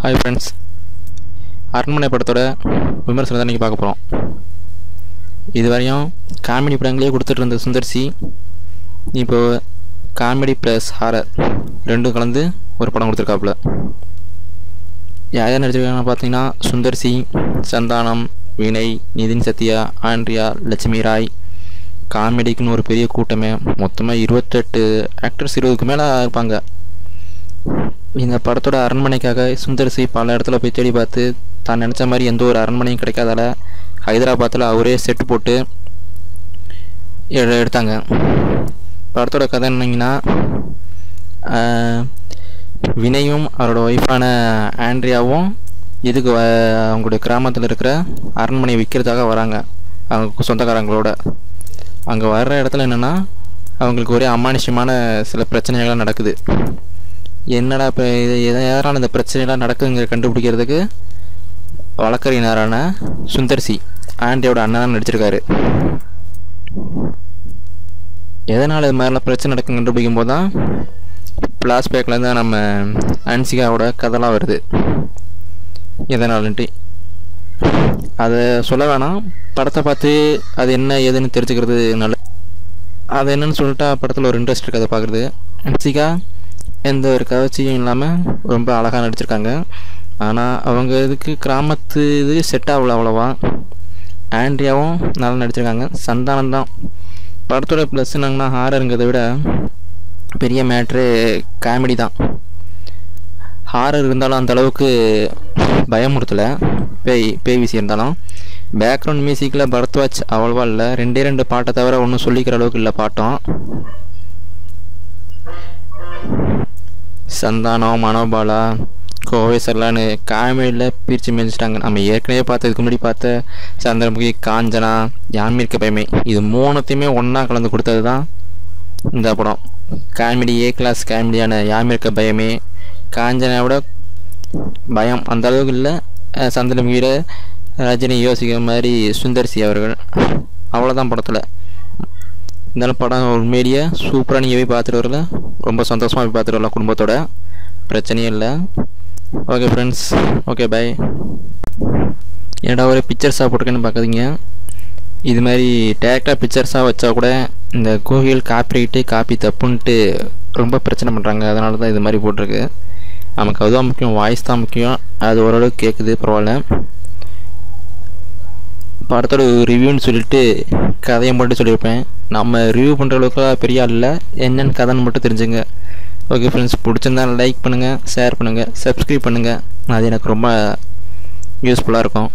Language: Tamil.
ஹாய் ஃப்ரெண்ட்ஸ், அரண்மனை படத்தோட விமர்சனம் தான் இன்றைக்கி பார்க்க போகிறோம். இதுவரையும் காமெடி படங்களே கொடுத்துட்டு இருந்த சுந்தர்சி இப்போது காமெடி ப்ளஸ் ஹாரர் ரெண்டும் கலந்து ஒரு படம் கொடுத்துருக்காப்புல. யார் யார் நடிச்சிருக்காங்கன்னு பார்த்தீங்கன்னா சுந்தர்சி, சந்தானம், வினய், நிதின் சத்யா, ஆண்ட்ரியா, லட்சுமி ராய். காமெடிக்குன்னு ஒரு பெரிய கூட்டமே, மொத்தமாக 28 ஆக்டர்ஸ் 20க்கு மேலே இருப்பாங்க. இந்த படத்தோட அரண்மனைக்காக சுந்தர்சி பல இடத்துல போய் தேடி பார்த்து தான் நினச்ச மாதிரி எந்த ஒரு அரண்மனையும் கிடைக்காதால ஹைதராபாத்தில் அவரே செட்டு போட்டு எடுத்தாங்க. படத்தோட கதை என்னங்கன்னா, வினயும் அவரோட ஒய்ஃபான ஆண்ட்ரியாவும் இதுக்கு அவங்களுடைய கிராமத்தில் இருக்கிற அரண்மனையை விற்கிறதுக்காக வராங்க அவங்க சொந்தக்காரங்களோட. அங்கே வர்ற இடத்துல என்னென்னா, அவங்களுக்கு ஒரே அமானுஷ்யமான சில பிரச்சனைகள்லாம் நடக்குது. என்னடா இப்போ இது எதனால் இந்த பிரச்சனைலாம் நடக்குதுங்கிற கண்டுபிடிக்கிறதுக்கு வழக்கறிஞரான சுந்தர்சி ஆண்டியோட அண்ணன் நடிச்சிருக்காரு. எதனால் இது மாதிரிலாம் பிரச்சனை நடக்குன்னு கண்டுபிடிக்கும் போது தான் ஃப்ளாஷ்பேக்கில் தான் நம்ம அன்சிகாவோட கதைலாம் வருது. எதனாலன்ட்டு அதை சொல்ல வேணாம், படத்தை பார்த்து அது என்ன ஏதுன்னு தெரிஞ்சுக்கிறது நல்ல. அது என்னன்னு சொல்லிட்டா படத்தில் ஒரு இன்ட்ரெஸ்ட் இருக்குது அதை பார்க்குறது. அன்சிகா எந்த ஒரு கவர்ச்சியும் இல்லாமல் ரொம்ப அழகாக நடிச்சிருக்காங்க. ஆனால் அவங்க இதுக்கு கிராமத்து இது செட் ஆகல அவ்வளோவா. ஆண்ட்ரியாவும் நல்லா நடிச்சிருக்காங்க. சந்தானம் தான் படத்தோட ப்ளஸ் என்னங்கன்னா, ஹாரருங்கிறத விட பெரிய மேட்ரு காமெடி தான். ஹாரர் இருந்தாலும் அந்த அளவுக்கு பயமுறுத்தலை, பேய் வீசி இருந்தாலும். பேக்ரவுண்ட் மியூசிக்கில் பரத்வாஜ் அவ்வளோவா இல்லை, 2 பாட்டை தவிர ஒன்றும் சொல்லிக்கிற அளவுக்கு இல்லை பாட்டம். சந்தானம், மனோபாலா, கோவை சர்லான்னு காமெடியில் பிரித்து மேய்ச்சிட்டாங்க. நம்ம ஏற்கனவே பார்த்ததுக்கு முன்னாடி பார்த்த சந்திரமுகி, காஞ்சனா, யாமிருக்க பயமே, இது 3த்தையுமே ஒன்றா கலந்து கொடுத்தது தான் இந்த படம். காமெடி ஏ கிளாஸ் காமெடியான யாமிருக்க பயமே, காஞ்சனாவோட பயம் அந்த அளவுக்கு இல்லை. சந்திரமுகியில் ரஜினி யோசிக்கிற மாதிரி சுந்தர்சி அவர்கள் அவ்வளோதான் படத்தில். இருந்தாலும் படம் உண்மையிலேயே சூப்பராக நீங்கள் போய் பார்த்துட்டு வரல, ரொம்ப சந்தோஷமாக போய் பார்த்துட்டு வரலாம் குடும்பத்தோட, பிரச்சனையும் இல்லை. Okay friends, okay bye. என்னடா ஒரு பிக்சர்ஸாக போட்டிருக்கேன்னு பார்க்காதீங்க, இது மாதிரி டேரெக்டாக பிக்சர்ஸாக வச்சா கூட இந்த கூகுள் காப்பி தப்புன்ட்டு ரொம்ப பிரச்சனை பண்ணுறாங்க. அதனால தான் இது மாதிரி போட்டிருக்கு. நமக்கு அதுதான் முக்கியம், வாய்ஸ் தான் முக்கியம். அது ஓரளவுக்கு கேட்குது, பரவாயில்ல. படத்தோட ரிவ்யூன்னு சொல்லிட்டு கதையை மட்டும் சொல்லியிருப்பேன். நம்ம ரிவ்யூ பண்ணுற அளவுக்கு பெரிய ஆள் இல்லை, என்னென்னு கதைன்னு மட்டும் தெரிஞ்சுங்க. ஓகே ஃப்ரெண்ட்ஸ், பிடிச்சிருந்தால் லைக் பண்ணுங்கள், ஷேர் பண்ணுங்கள், சப்ஸ்கிரைப் பண்ணுங்கள். அது எனக்கு ரொம்ப யூஸ்ஃபுல்லாக இருக்கும்.